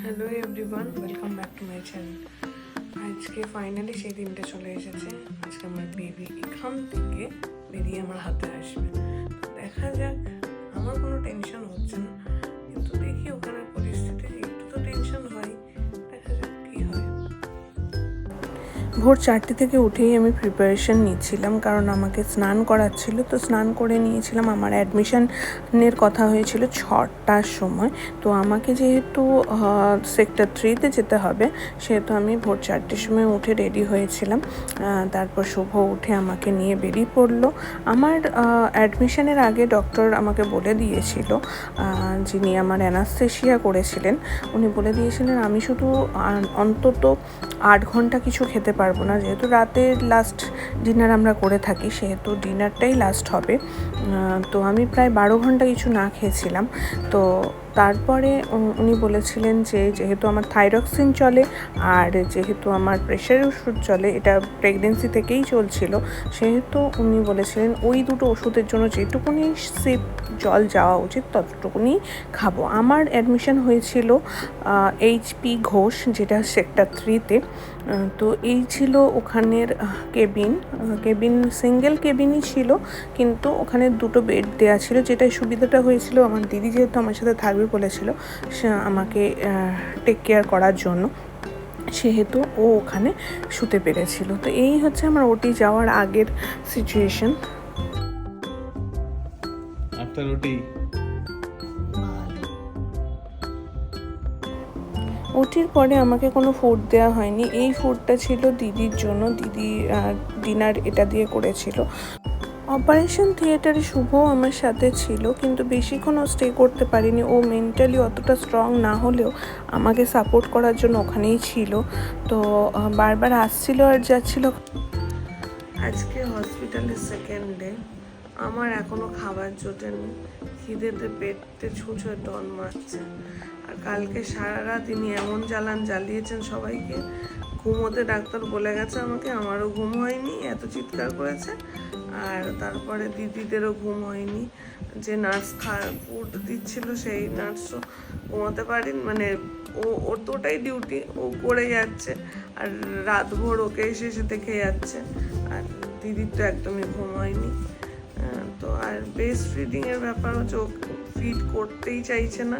Hello everyone, welcome back to my channel. আজকে finally সেই দিনটা চলে এসেছে। আজকে আমার বেবি এখান থেকে বেরিয়ে আমার হাতে আসবে। তো দেখা যাক, আমার কোনো টেনশন হচ্ছে না, কিন্তু দেখি ওখানে পরিস্থিতি একটু তো টেনশন হয়। দেখা যাক কী হয়। ভোর 4টে থেকে উঠেই আমি প্রিপারেশন নিচ্ছিলাম, কারণ আমাকে স্নান করাচ্ছিল। তো স্নান করে নিয়েছিলাম। আমার অ্যাডমিশনের কথা হয়েছিল 6টার সময়। তো আমাকে যেহেতু সেক্টর 3-তে যেতে হবে, সেহেতু আমি ভোর 4টের সময় উঠে রেডি হয়েছিলাম। তারপর শুভ উঠে আমাকে নিয়ে বেরিয়ে পড়লো। আমার অ্যাডমিশনের আগে ডক্টর আমাকে বলে দিয়েছিল, যিনি আমার অ্যানাস্থেশিয়া করেছিলেন, উনি বলে দিয়েছিলেন আমি শুধু অন্তত 8 ঘন্টা কিছু খেতে পারবো না। যেহেতু রাতের লাস্ট ডিনার আমরা করে থাকি, সেহেতু ডিনারটাই লাস্ট হবে। তো আমি প্রায় 12 ঘন্টা কিছু না খেয়েছিলাম। তো তারপরে উনি বলেছিলেন যে যেহেতু আমার থাইরক্সিন চলে আর যেহেতু আমার প্রেশারের ওষুধ চলে, এটা প্রেগনেন্সি থেকেই চলছিল, সেহেতু উনি বলেছিলেন ওই দুটো ওষুধের জন্য যেটুকুনি সিপ জল যাওয়া উচিত ততটুকুনি খাবো। আমার অ্যাডমিশন হয়েছিল এইচপি ঘোষ, যেটা সেক্টর 3-তে। তো এই ছিল ওখানের কেবিন সিঙ্গেল কেবিনই ছিল, কিন্তু ওখানে দুটো বেড দেওয়া ছিল। যেটাই সুবিধাটা হয়েছিল, আমার দিদি যেহেতু আমার সাথে থাকবে বলেছিল সে আমাকে টেক কেয়ার করার জন্য, সেহেতু ও ওখানে শুতে পেরেছিল। তো এই হচ্ছে আমার ওটি যাওয়ার আগের সিচুয়েশন। আফটার ওটি ওটির পরে আমাকে কোনো ফুড দেওয়া হয়নি। এই ফুডটা ছিল দিদির জন্য। দিদি ডিনার এটা দিয়ে করেছিল। অপারেশন থিয়েটারে শুভ আমার সাথে ছিল, কিন্তু বেশিক্ষণ ও স্টে করতে পারিনি। ও মেন্টালি অতটা স্ট্রং না হলেও আমাকে সাপোর্ট করার জন্য ওখানেই ছিল। তো বারবার আসছিল আর যাচ্ছিল। আজকে হসপিটালের সেকেন্ড ডে। আমার এখনও খাবার জোটেনি। খিদেতে পেটে ছুঁচো টন মারছে। আর কালকে সারা রাত তিনি এমন জ্বালিয়েছেন সবাইকে। ঘুমোতে ডাক্তার বলে গেছে আমাকে, আমারও ঘুম হয়নি, এত চিৎকার করেছে। আর তারপরে দিদিদেরও ঘুম হয়নি। যে নার্স ফুড দিচ্ছিল, সেই নার্সও ঘুমাতে পারেন, মানে ওর তো ওটাই ডিউটি, ও করে যাচ্ছে। আর রাত ভোর ওকে এসে দেখে যাচ্ছে। আর দিদির তো একদমই ঘুম হয়নি। তো আর ব্রেস্ট ফিডিংয়ের ব্যাপার হচ্ছে, ও ফিড করতেই চাইছে না,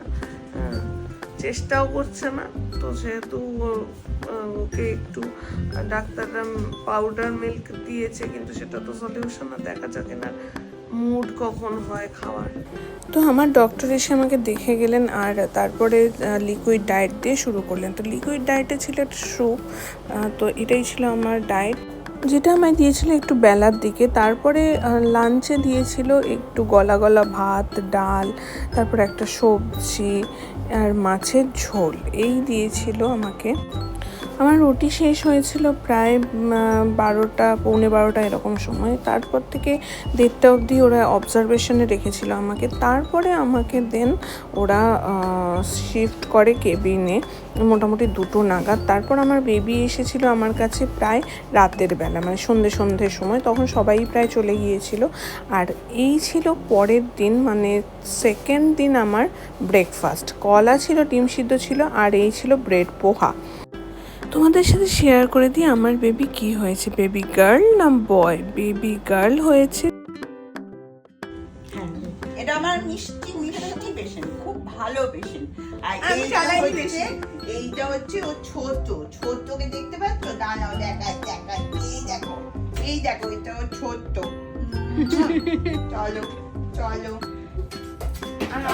চেষ্টাও করছে না। তো সেহেতু ওকে একটু ডাক্তাররা পাউডার মিল্ক দিয়েছে, কিন্তু সেটা তো সলিউশন না। দেখা যাক না মুড কখন হয় খাওয়ার। তো আমার ডক্টর এসে আমাকে দেখে গেলেন, আর তারপরে লিকুইড ডায়েট দিয়ে শুরু করলেন। তো লিকুইড ডায়েটে ছিল একটা স্যুপ। তো এটাই ছিল আমার ডায়েট, যেটা আমায় দিয়েছিল একটু বেলার দিকে। তারপরে লাঞ্চে দিয়েছিল একটু গলা গলা ভাত, ডাল, তারপর একটা সবজি আর মাছের ঝোল, এই দিয়েছিল আমাকে। আমার রুটি শেষ হয়েছিল প্রায় 12টা, পৌনে 12টা এরকম সময়। তারপর থেকে 1:30 অবধি ওরা অবজারভেশনে রেখেছিল আমাকে। তারপরে আমাকে দেন ওরা শিফট করে কেবিনে মোটামুটি 2টো নাগাদ। তারপর আমার বেবি এসেছিল আমার কাছে প্রায় রাতের বেলা, মানে সন্ধ্যের সময়। তখন সবাই প্রায় চলে গিয়েছিল। আর এই ছিল পরের দিন, মানে সেকেন্ড দিন আমার ব্রেকফাস্ট। কলা ছিল, ডিম সিদ্ধ ছিল, আর এই ছিল ব্রেড পোহা। তোমাদের সাথে শেয়ার করে দিই আমার বেবি কি হয়েছে। বেবি গার্ল না বয়? বেবি গার্ল হয়েছে। এটা আমার মিষ্টি মিষ্টি পেশেন্ট, খুব ভালো পেশেন্ট। আর এইটা হচ্ছে ও ছোটকে দেখতে পাচ্ছ? দাঁড়াও, এই দেখো এটা ও ছোট। চলো চলো।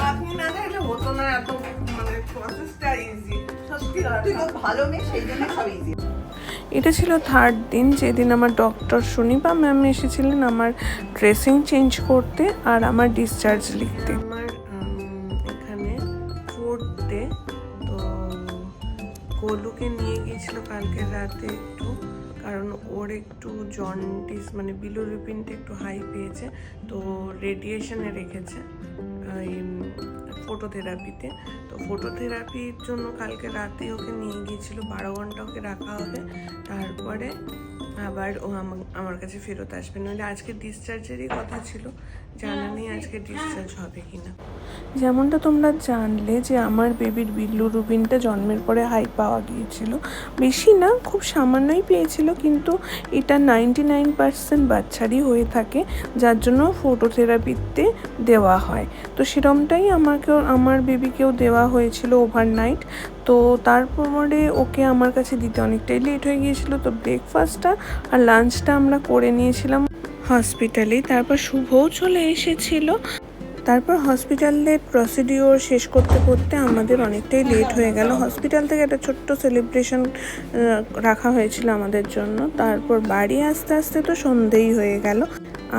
আপনি না দেখলে হতো না, এত মানে প্রসেসটা ইজি। সত্যি তুই খুব ভালো মেয়ে, সেই জন্য সব ইজি। এটা ছিল 3rd দিন, যেদিন আমার ডক্টর সুনিপা ম্যাম এসেছিলেন আমার ড্রেসিং চেঞ্জ করতে আর আমার ডিসচার্জ লিখতে। আমার এখানে 4th ডে। তো গোলুকে নিয়ে গিয়েছিল কালকে রাতে একটু, কারণ ওর একটু জন্ডিস, মানে বিলিরুবিনটা একটু হাই পেয়েছে। তো রেডিয়েশনে রেখেছে ফটোথেরাপিতে। তো ফটোথেরাপির জন্য কালকে রাতে ওকে নিয়ে গিয়েছিল। 12 ঘন্টা ওকে রাখা হবে, তারপরে আবার ও আমার কাছে ফেরত আসবে। নইলে আজকে ডিসচার্জেরই কথা ছিল, জানা নেই আজকে ডিসচার্জ হবে কিনা। যেমনটা তোমরা জানলে যে আমার বেবির বিলিরুবিনটা জন্মের পরে হাই পাওয়া গিয়েছিল, বেশি না, খুব সামান্যই পেয়েছিল, কিন্তু এটা 99% বাচ্চারই হয়ে থাকে, যার জন্য ফটোথেরাপিতে দেওয়া হয়। তো সেরমটাই আমার বেবিকেও দেওয়া হয়েছিল ওভারনাইট। তো তারপরে ওকে আমার কাছে দিতে অনেকটাই লেট হয়ে গিয়েছিল। তো ব্রেকফাস্টটা আর লাঞ্চটা আমরা করে নিয়েছিলাম হসপিটালে। তারপর শুভও চলে এসেছিল। তারপর হসপিটালের প্রসিডিওর শেষ করতে করতে আমাদের অনেকটাই লেট হয়ে গেল। হসপিটাল থেকে একটা ছোট্ট সেলিব্রেশন রাখা হয়েছিল আমাদের জন্য। তারপর বাড়ি আসতে আসতে তো সন্ধেই হয়ে গেল।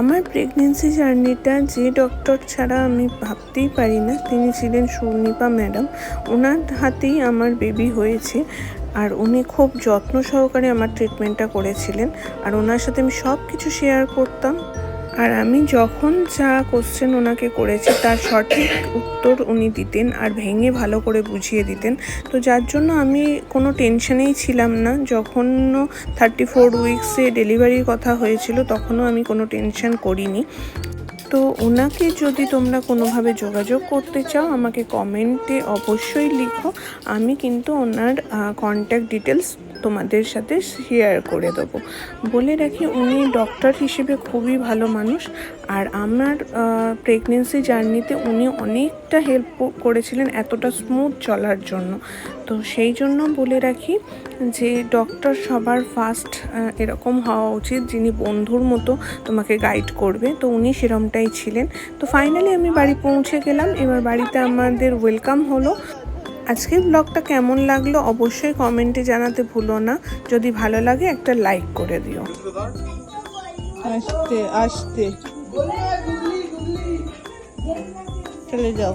আমার প্রেগনেন্সি জার্নিটা যে ডক্টর ছাড়া আমি ভাবতেই পারি না, তিনি ছিলেন সুনিপা ম্যাডাম। ওনার হাতেই আমার বেবি হয়েছে, আর উনি খুব যত্ন সহকারে আমার ট্রিটমেন্টটা করেছিলেন। আর ওনার সাথে আমি সব কিছু শেয়ার করতাম, আর আমি যখন যা কোশ্চেন ওনাকে করেছি তার সঠিক উত্তর উনি দিতেন আর ভেঙে ভালো করে বুঝিয়ে দিতেন। তো যার জন্য আমি কোনো টেনশনেই ছিলাম না। যখন 34 উইক্সে ডেলিভারির কথা হয়েছিল তখনও আমি কোনো টেনশন করিনি। তো ওনাকে যদি তোমরা কোনোভাবে যোগাযোগ করতে চাও আমাকে কমেন্টে অবশ্যই লিখো, আমি কিন্তু ওনার কন্ট্যাক্ট ডিটেলস তোমাদের সাথে শেয়ার করে দেবো। বলে রাখি উনি ডক্টর হিসেবে খুবই ভালো মানুষ, আর আমার প্রেগনেন্সি জার্নিতে উনি অনেকটা হেল্প করেছিলেন এতটা স্মুথ চলার জন্য। তো সেই জন্য বলে রাখি যে ডক্টর সবার ফার্স্ট এরকম হওয়া উচিত, যিনি বন্ধুর মতো তোমাকে গাইড করবে। তো উনি সেরমটাই ছিলেন। তো ফাইনালি আমি বাড়ি পৌঁছে গেলাম। এবার বাড়িতে আমাদের ওয়েলকাম হলো। আজকের ব্লগটা কেমন লাগলো অবশ্যই কমেন্টে জানাতে ভুলো না। যদি ভালো লাগে একটা লাইক করে দিও। আস্তে আস্তে চলে যাও।